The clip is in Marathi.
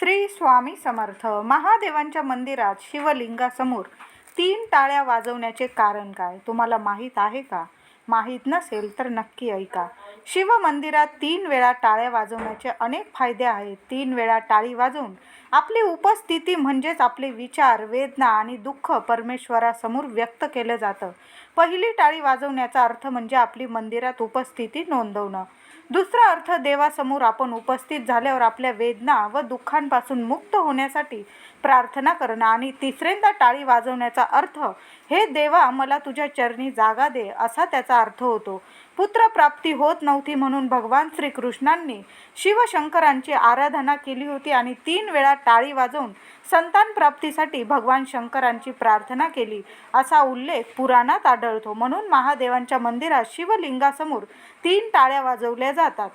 श्री स्वामी समर्थ. महादेवांच्या मंदिरात शिवलिंगासमोर 3 टाळ्या वाजवण्याचे कारण काय तुम्हाला माहीत आहे का? माहीत नसेल तर नक्की ऐका. शिव मंदिरात 3 वेळा टाळ्या वाजवण्याचे अनेक फायदे आहेत. 3 वेळा टाळी वाजवून आपली उपस्थिती म्हणजेच आपले विचार, वेदना आणि दुःख परमेश्वरासमोर व्यक्त केलं जातं. पहिली टाळी वाजवण्याचा अर्थ म्हणजे आपली मंदिरात उपस्थिती नोंदवणं. दुसरा अर्थ देवासमोर आपण उपस्थित झाल्यावर आपल्या वेदना व दुःखांपासून मुक्त होण्यासाठी प्रार्थना करणं. आणि तिसऱ्यांदा टाळी वाजवण्याचा अर्थ हे देवा मला तुझ्या चरणी जागा दे असा त्याचा अर्थ होतो. पुत्रप्राप्ती होत नव्हती म्हणून भगवान श्रीकृष्णांनी शिवशंकरांची आराधना केली होती आणि 3 वेळा टाळी वाजवून संतान प्राप्तीसाठी भगवान शंकरांची प्रार्थना केली असा उल्लेख पुराणात आढळतो. म्हणून महादेवांच्या मंदिरात शिवलिंगासमोर 3 टाळ्या वाजवल्या जातात.